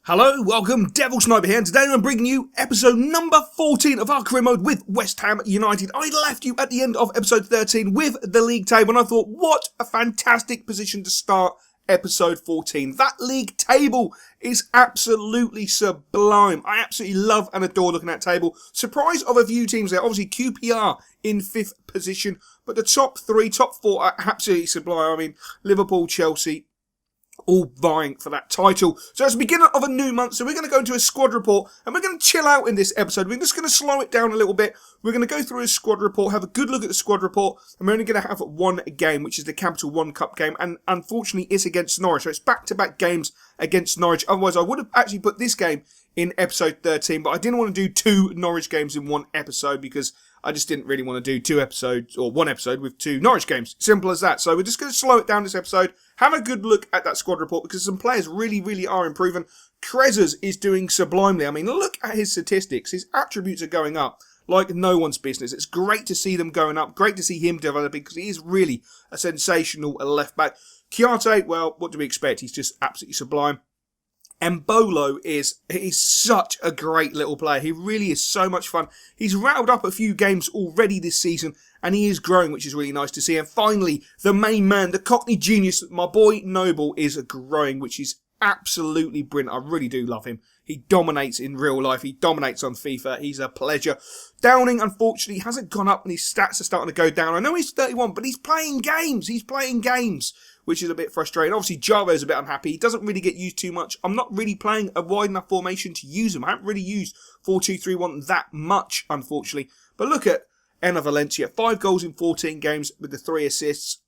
Hello, welcome, Devil Sniper here, and today I'm bringing you episode number 14 of our career mode with West Ham United. I left you at the end of episode 13 with the league table, and I thought, what a fantastic position to start episode 14. That league table is absolutely sublime. I absolutely love and adore looking at that table. Surprise of a few teams there. Obviously, QPR in 5th position, but the top 4 are absolutely sublime. I mean, Liverpool, Chelsea, all vying for that title. So it's the beginning of a new month, so we're going to go into a squad report, and we're going to chill out in this episode. We're just going to slow it down a little bit. We're going to go through a squad report, have a good look at the squad report, and we're only going to have one game, which is the Capital One Cup game, and unfortunately it's against Norwich, so it's back-to-back games against Norwich. Otherwise I would have actually put this game in episode 13, but I didn't want to do 2 Norwich games in one episode because I just didn't really want to do 2 episodes, or 1 episode with 2 Norwich games. Simple as that. So we're just going to slow it down this episode, have a good look at that squad report, because some players really are improving. Krezers is doing sublimely. I mean, look at his statistics. His attributes are going up like no one's business. It's great to see them going up. Great to see him developing, because he is really a sensational left back. Chiarte, well, what do we expect? He's just absolutely sublime. Mbolo he's such a great little player. He really is so much fun. He's rattled up a few games already this season, and he is growing, which is really nice to see. And finally, the main man, the Cockney genius, my boy Noble, is growing, which is absolutely brilliant. I really do love him. He dominates in real life. He dominates on FIFA. He's a pleasure. Downing, unfortunately, hasn't gone up, and his stats are starting to go down. I know he's 31, but he's playing games. Which is a bit frustrating. Obviously, Java is a bit unhappy. He doesn't really get used too much. I'm not really playing a wide enough formation to use him. I haven't really used 4-2-3-1 that much, unfortunately. But look at Enner Valencia. 5 goals in 14 games with the 3 assists.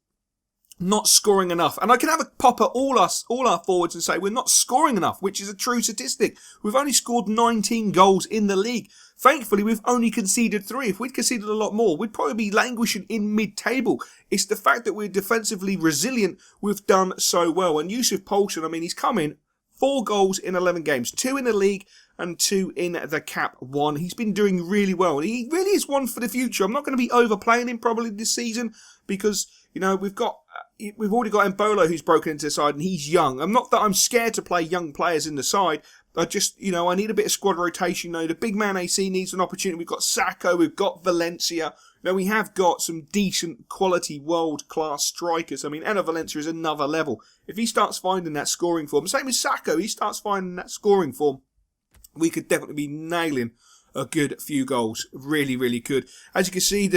Not scoring enough. And I can have a pop at all our forwards and say we're not scoring enough, which is a true statistic. We've only scored 19 goals in the league. Thankfully, we've only conceded 3. If we'd conceded a lot more, we'd probably be languishing in mid-table. It's the fact that we're defensively resilient we've done so well. And Yusuf Poulsen, I mean, he's come in 4 goals in 11 games. 2 in the league and 2 in the Cap 1. He's been doing really well. And he really is one for the future. I'm not going to be overplaying him probably this season because, you know, we've already got Mbolo who's broken into the side and he's young. I'm not that I'm scared to play young players in the side. I just, you know, I need a bit of squad rotation. You know, the big man AC needs an opportunity. We've got Sacco, we've got Valencia. You know, we have got some decent quality world-class strikers. I mean, Enner Valencia is another level. If he starts finding that scoring form, same as Sacco, he starts finding that scoring form, we could definitely be nailing a good few goals. Really could. As you can see,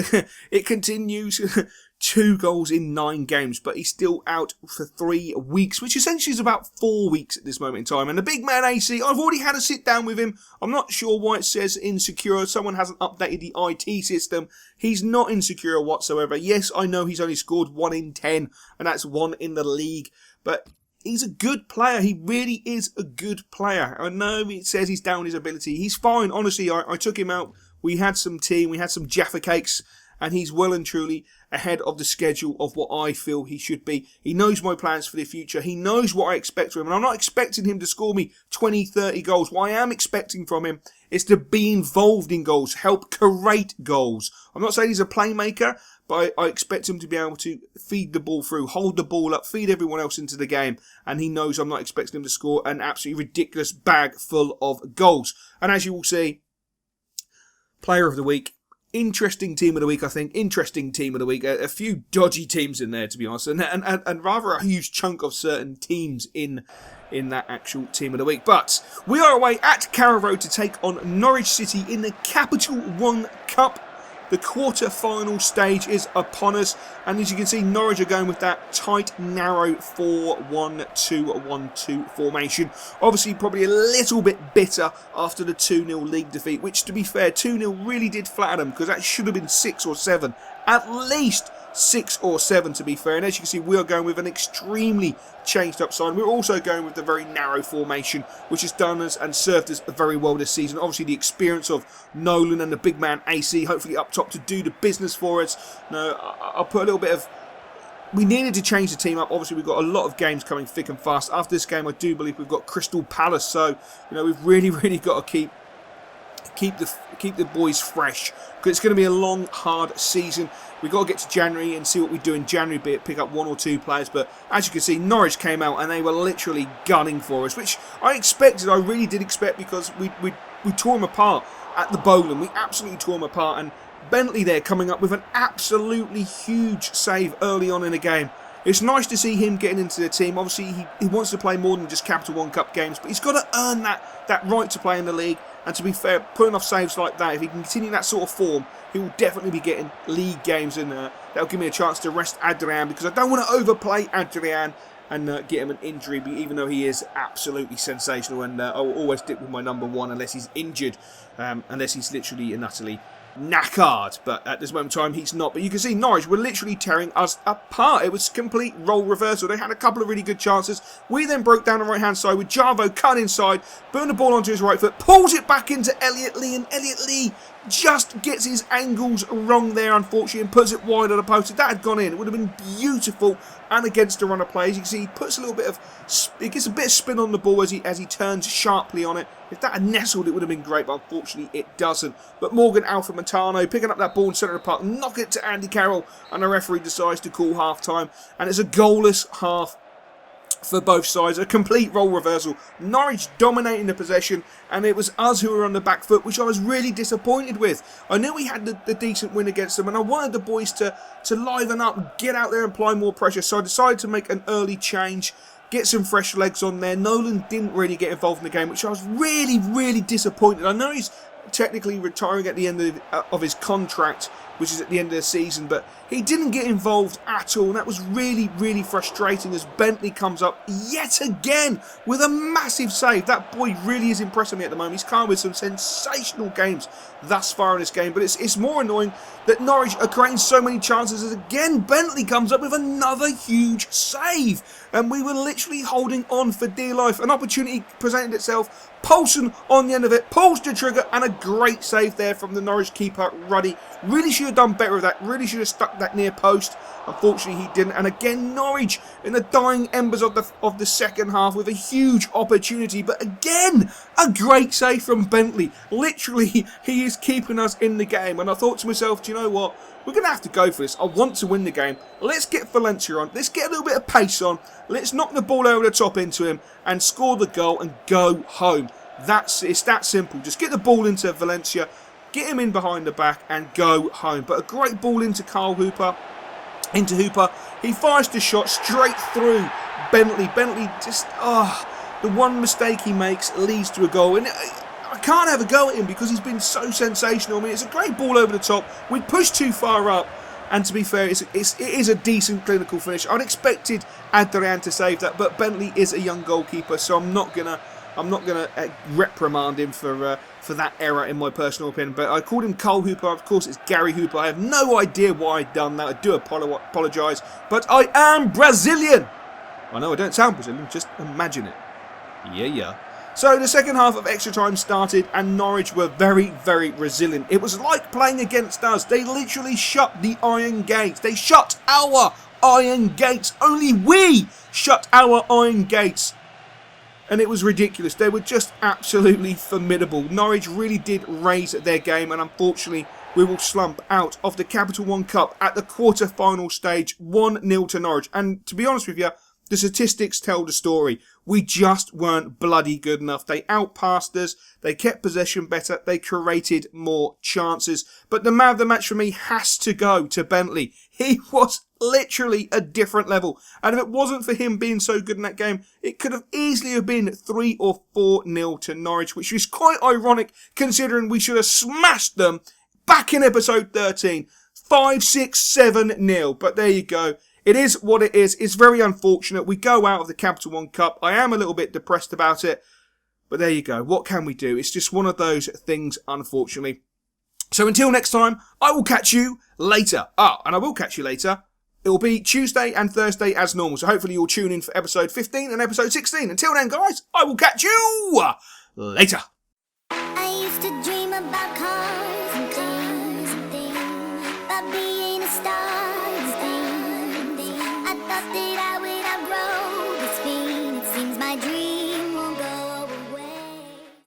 it continues. 2 goals in 9 games, but he's still out for 3 weeks, which essentially is about 4 weeks at this moment in time. And the big man AC, I've already had a sit down with him. I'm not sure why it says insecure. Someone hasn't updated the IT system. He's not insecure whatsoever. Yes, I know he's only scored 1 in 10, and that's 1 in the league, but he's a good player. He really is a good player. I know it says he's down his ability. He's fine. Honestly, I took him out. We had some tea. We had some Jaffa cakes. And he's well and truly ahead of the schedule of what I feel he should be. He knows my plans for the future. He knows what I expect from him. And I'm not expecting him to score me 20, 30 goals. What I am expecting from him is to be involved in goals, help create goals. I'm not saying he's a playmaker, but I expect him to be able to feed the ball through, hold the ball up, feed everyone else into the game. And he knows I'm not expecting him to score an absolutely ridiculous bag full of goals. And as you will see, Player of the Week. Interesting team of the week, I think. Interesting team of the week. A few dodgy teams in there, to be honest, and rather a huge chunk of certain teams in that actual team of the week. But we are away at Carrow Road to take on Norwich City in the Capital One Cup. The quarter-final stage is upon us, and as you can see, Norwich are going with that tight, narrow 4-1-2-1-2 formation. Obviously, probably a little bit bitter after the 2-0 league defeat, which, to be fair, 2-0 really did flatter them, because that should have been 6 or 7. At least 6 or 7, to be fair. And as you can see, we are going with an extremely changed up side. We're also going with the very narrow formation, which has done us and served us very well this season. Obviously, the experience of Nolan and the big man AC, hopefully up top to do the business for us. No, I'll put a little bit of... We needed to change the team up. Obviously, we've got a lot of games coming thick and fast. After this game, I do believe we've got Crystal Palace. So, you know, we've really got to keep keep the boys fresh, because it's going to be a long, hard season. We've got to get to January and see what we do in January, be it pick up 1 or 2 players. But as you can see, Norwich came out and they were literally gunning for us, which I expected. I really did expect, because we tore them apart at the Bowling. We absolutely tore them apart. And Bentley there coming up with an absolutely huge save early on in the game. It's nice to see him getting into the team. Obviously, he wants to play more than just Capital One Cup games, but he's got to earn that right to play in the league. And to be fair, pulling off saves like that, if he can continue that sort of form, he will definitely be getting league games, and that'll give me a chance to rest Adrian, because I don't want to overplay Adrian and get him an injury, even though he is absolutely sensational, and I will always stick with my number 1 unless he's injured, unless he's literally and utterly knackered. But at this moment in time, he's not. But you can see Norwich were literally tearing us apart. It was complete role reversal. They had a couple of really good chances. We then broke down the right hand side with Jarvo cut inside, burn the ball onto his right foot, pulls it back into Elliot Lee, and Elliot Lee just gets his angles wrong there, unfortunately, and puts it wide of the post. If that had gone in, it would have been beautiful and against the run of play. As you can see, he puts a little bit of, it gets a bit of spin on the ball as he turns sharply on it. If that had nestled, it would have been great, but unfortunately it doesn't. But Morgan Alfa Montano picking up that ball in centre of the park, knock it to Andy Carroll, and the referee decides to call half time, and it's a goalless half for both sides. A complete role reversal. Norwich dominating the possession, and it was us who were on the back foot, which I was really disappointed with. I knew we had the decent win against them, and I wanted the boys to liven up, get out there and apply more pressure, so I decided to make an early change, get some fresh legs on there. Nolan didn't really get involved in the game, which I was really, really disappointed. I know he's technically retiring at the end of his contract, which is at the end of the season, but he didn't get involved at all, and that was really, really frustrating as Bentley comes up yet again with a massive save. That boy really is impressing me at the moment. He's come with some sensational games thus far in this game, but it's more annoying that Norwich are creating so many chances as again Bentley comes up with another huge save, and we were literally holding on for dear life. An opportunity presented itself, Poulsen on the end of it, pulls the trigger, and a great save there from the Norwich keeper, Ruddy. Really should have done better with that, really should have stuck that near post. Unfortunately he didn't, and again Norwich in the dying embers of the second half with a huge opportunity, but again a great save from Bentley. Literally he is keeping us in the game, and I thought to myself, do you know what, we're going to have to go for this. I want to win the game. Let's get Valencia on, let's get a little bit of pace on, let's knock the ball over the top into him and score the goal and go home. It's that simple. Just get the ball into Valencia, get him in behind the back and go home. But a great ball into Hooper. He fires the shot straight through Bentley. Bentley just, the one mistake he makes leads to a goal. And I can't have a go at him because he's been so sensational. I mean, it's a great ball over the top. We pushed too far up. And to be fair, it is a decent clinical finish. I'd expected Adrian to save that, but Bentley is a young goalkeeper, so I'm not gonna reprimand him for that error, in my personal opinion. But I called him Cole Hooper. Of course, it's Gary Hooper. I have no idea why I'd done that. I do apologise, but I am Brazilian. I know I don't sound Brazilian. Just imagine it. Yeah. So the second half of extra time started, and Norwich were very, very resilient. It was like playing against us. They literally shut the iron gates. They shut our iron gates. Only we shut our iron gates. And it was ridiculous. They were just absolutely formidable. Norwich really did raise their game, and unfortunately we will slump out of the Capital One Cup at the quarter-final stage, 1-0 to Norwich. And to be honest with you, the statistics tell the story. We just weren't bloody good enough. They outpassed us. They kept possession better. They created more chances. But the man of the match for me has to go to Bentley. He was literally a different level. And if it wasn't for him being so good in that game, it could have easily have been 3 or 4-0 to Norwich, which is quite ironic considering we should have smashed them back in episode 13. 5-6-7-0. But there you go. It is what it is. It's very unfortunate. We go out of the Capital One Cup. I am a little bit depressed about it. But there you go. What can we do? It's just one of those things, unfortunately. So until next time, I will catch you later. And I will catch you later. It will be Tuesday and Thursday as normal. So hopefully you'll tune in for episode 15 and episode 16. Until then, guys, I will catch you later.